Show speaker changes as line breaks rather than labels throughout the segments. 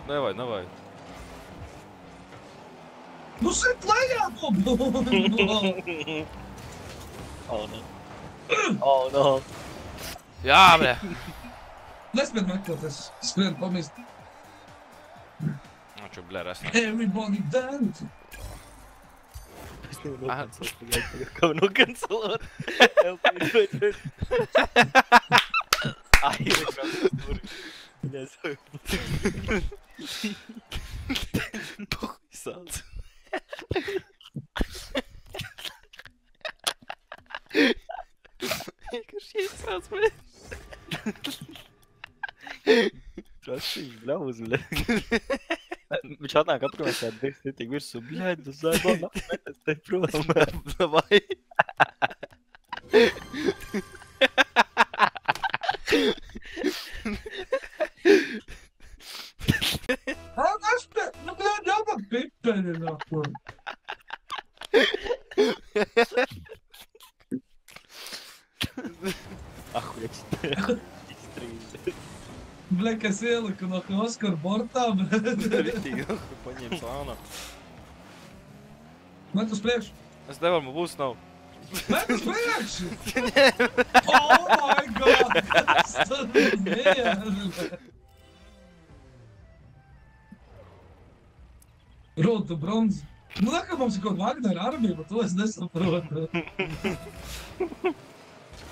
Nevajag.
Nu sit lejā to bumbu!
Oh no. Oh no.
Jā, bre!
Nespēj meklēt, es skrienu pamist.
Čo, ble, resnē.
Everybody dance!
Es nevaru nokancelot. Kā nokancelot? Ai, tur. Viņai saka. Puhuj sauc. Vienkārši iesauc, bre. Trasīgi, bļauz, bre. Viņš atnāk atpakaļ tādu divi virsū, bļaļ, tu zābā, apmetas te prom.
Vai?
Nespēj! Nu, bļaļ, jāpat piperi nāko.
Ahuļač. Iztrīd.
Bļaļ, kas ieliku no Oskar bortā, bļaļ.
Ritīgi, paņem slānā.
Met uz priekšu.
Es nevaru, man būs nav.
Met uz priekšu! Oh my god! Kas tad bija? Rūta bronza. Nu, nekā mums ir kaut Wagnera armija, bet to es nesaprotu.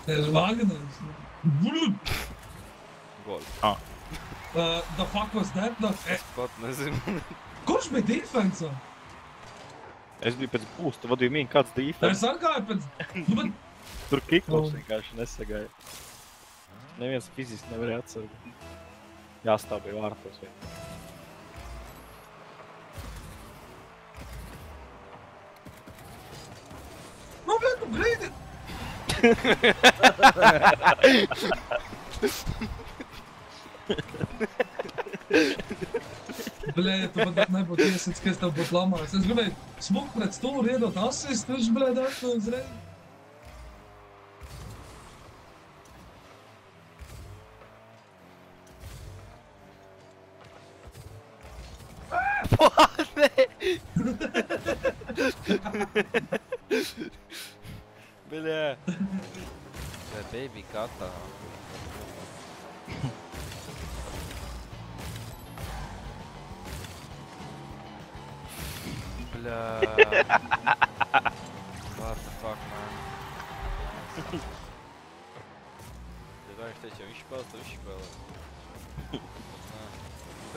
Ir Wagners. Blut!
Gol.
The fuck was that?
Es pat nezinu.
Kurš bija defensā?
Es biju pēc boosta, vadīju mīnu kāds defense.
Es atgāju pēc... Nu, bet...
Tur kiklops vienkārši nesagāja. Neviens fiziski nevarēja atsargāt. Jāstāv bija vārtos vien.
Nu, bet tu brīdi! Bļē, ja tu pat nebūtu iesits, ka es tev būtu lamājis. Es gribēju smuk pret stūri iedot asistu, viņš bļē dārtu uzreiz.
Bļē. Bļē, baby kata. Bļā. What the fuck, man. Ja viņš teica, ja viņš spēlē, tad viņš spēlē.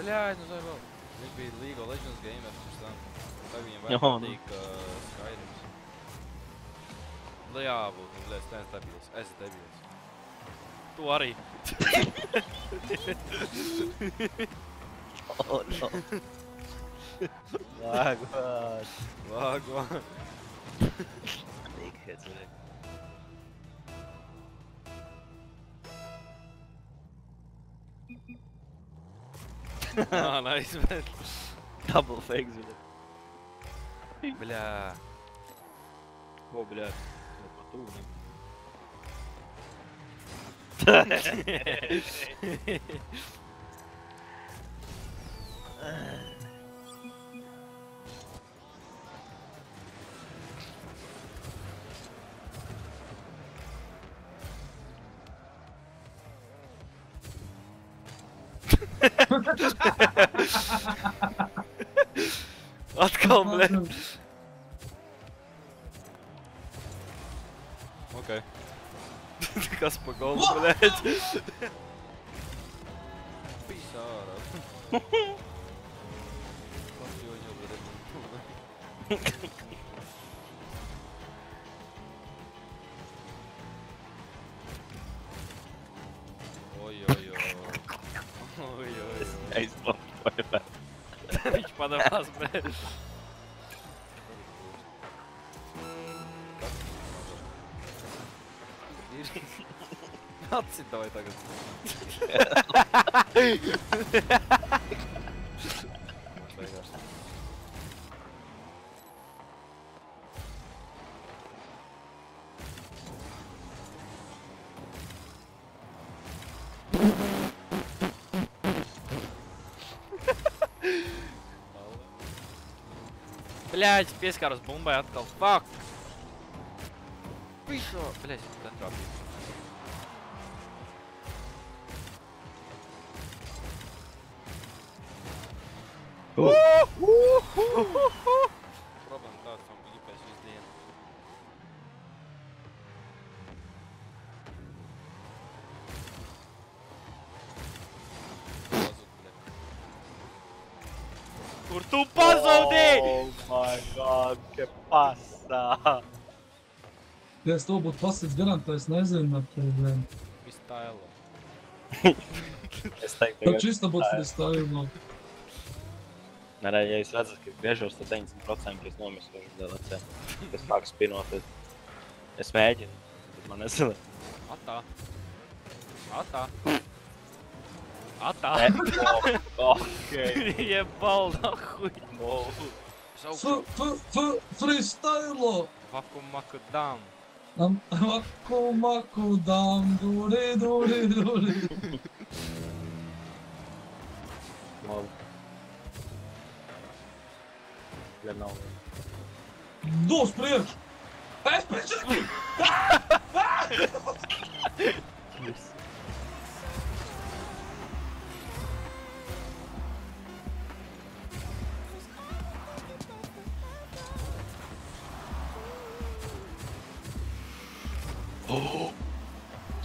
Bļā, nu zaibal. Viņš bija League of Legends gamers pirms tam. Tā viņam vajag patīk Skyrims. Nu jābūt, nu bļā, es neesmu debils. Es debils. Tu arī.
Oh no. Wagwan.
Wagwan.
Big heads with it.
Ah, nice, man.
Double fakes with it.
Bļā.
Ko, bļāt? Pa tūni.
Atkal, bļē. Okei. Kas pa golfu, bļēt? Pīs ārā. Kas joņo, bļēt? Oj, oj, oj. Oj, oj, oj.
Aizpaldi.
Viņš padavās, bļēt. Atsit davai tagad. Bļaļ, es pieskāros bumbai atkal. Fuck! Visu! Bļaļ, es tā trāpīju. Problēma tāds, man bija pēc visu dienu. Kur tu pazaudēji?
Oh my god, que pasa?
Ja es to būtu pasits garantējis, nezinu, ar problēmu.
Freestyle.
Es teiktu,
Tad šis tā būtu freestyle.
Nē, ja es redzu, ka griežos, tad 90% es nomirstošu DLC. Es sāku spinot, tad es mēģinu, tad man nezinu.
Atā. Atā. Atā.
Okay.
Jebal, nahuj.
Freestyle!
Vaku maku dam.
Vaku maku dam, duri, duri, duri.
Labi. Ja nav.
Dos priekš! Es priekš!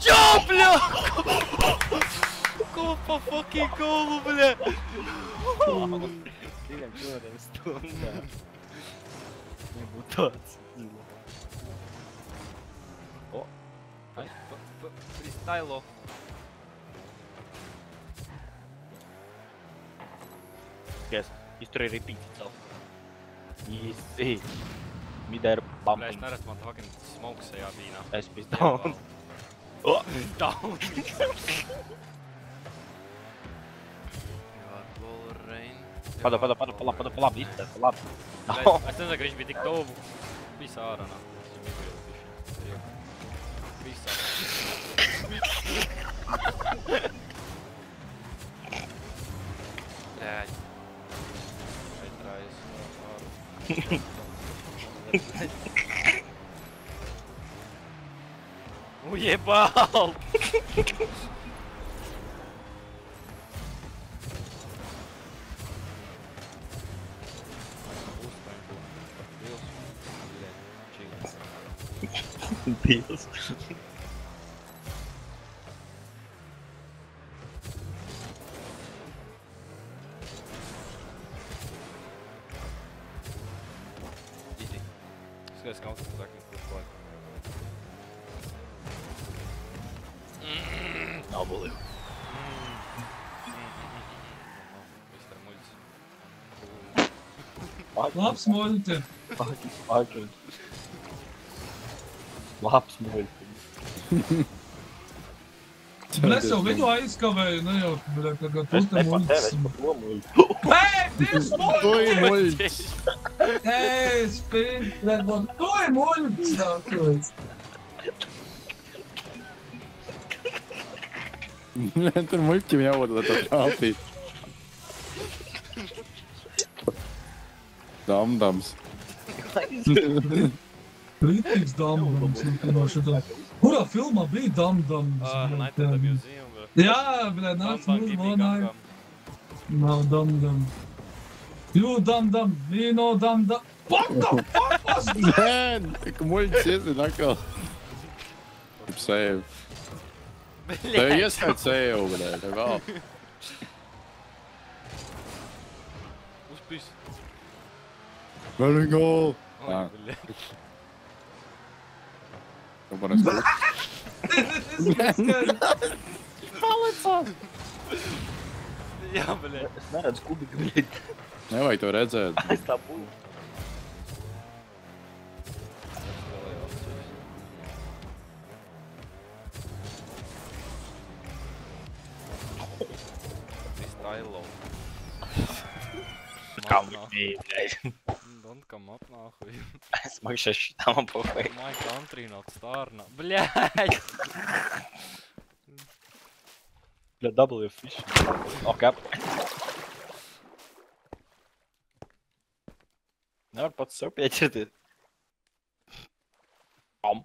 Čau, bļa! Ko pa fucking kolu, bļa?
Diviem čuriem stundā. Nebūtu tāds. O!
Ai, freestyle.
Yes, izturēju repeat itself. Easy. Midē ir
Bļa, es
bumping.
neredzu, man fucking smokes ejā vīnā.
Es pis down. O!
Down. Lol, Rain.
Pada, labi, iztēr, labi.
Es nezinu, ka viņš bija tik tuvu. Viss ārā, nā. Viss ārā. Bļaļ. Šeit rājas ārā. Ujebal!
Deals.
Easy. Skaties, kā mums tā kā klāt.
Nabuli.
Viss tā muļas.
Labs muļķi!
Fucking. Labs muļķi.
Es jau viņu aizkavēju, ne jau, bļa, tagad tu
Es
te
ne par tevi, es
muļķis.
par to muļķi.
Hei, divs muļķis!
Muļķis!
Hei, spīd, bļa, man tu ir muļķis, nākojas.
Tur muļķim jābūt, lai tā trāpīt. Damdams.
Kritīgs Damdams, no šitā. Kurā filmā bija Damdams?
Night at the Museum.
Jā, bļa, nāc mūs monāju. Nav Damdam. You Damdam, me no Damdam. What the fuck was that?
Man, ka muļķis iesniedz atkal. Save. Tev iesniedz save, bļē, tev vēl.
Uzpis.
Let it go.
Oj,
Ā.
bļa.
Tu man esi kūks.
Jā, bļa.
Es neredzu kubiku, bļaļ.
Nevajag to redzēt.
Es tā būtu.
Freestyle.
Kā viņš bija, bļaļ.
Don't come up, nahuj.
Es makšā šitā man pofēju.
My country not star, na. Bļaļ!
Bļa, W fish. Ok. Nevar Nevar pats sev pieķerties. Pam.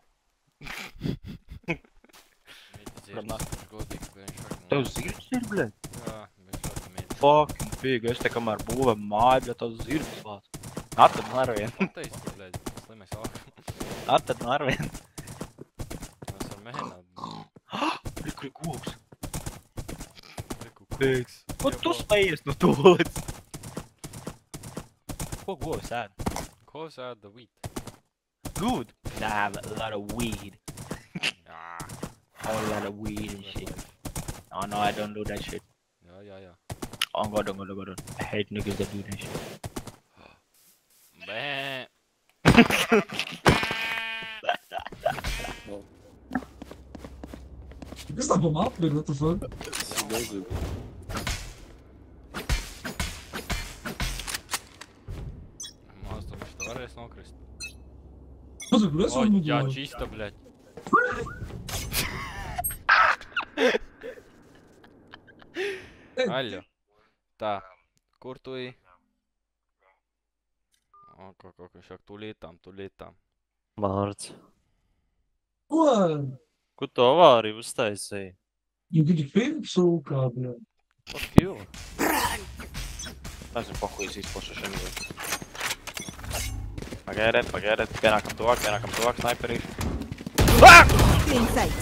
Mēģināt, godīgi, ka viņš var...
Tev zirgs ir, bļet?
Jā, viņš var mēģināt.
Fucking pīgi, es te kamēr būvēm māju, bļet, tev zirgs vāc. Atad no arvien.
Pateicu, bļeģi, slimais alka.
Atad no arvien.
Mēs varam mēģināt.
Riku koks.
Riku
Pīgs. Ko
Jā,
tu
bro.
smejies no tūlīts? Ko govs ēd?
Close out the wheat.
Good. I have a lot of weed.
Jā.
A lot of weed and shit. Oh no, I don't do that shit.
Jā.
Oh god. I hate niggas that do that shit.
Bē.
Kas tā pa mapu ir, what the fuck?
Es nezinu.
Mās, tu viņš te varēs nokrist.
Kas ir, kur es varu
Jā,
nudot?
čista, bļeģi. Aļo. Tā, kur tu ej? O, ko, šak, tulītām.
Mārts.
Ko?
Ko tu avāriju uztaisīji?
You did film sūkā, bļa.
Fuck you. Nezinu, pohujas izplašašana. Pagaidiet. Pienākam tuvāk, snaiperīši.
Inside.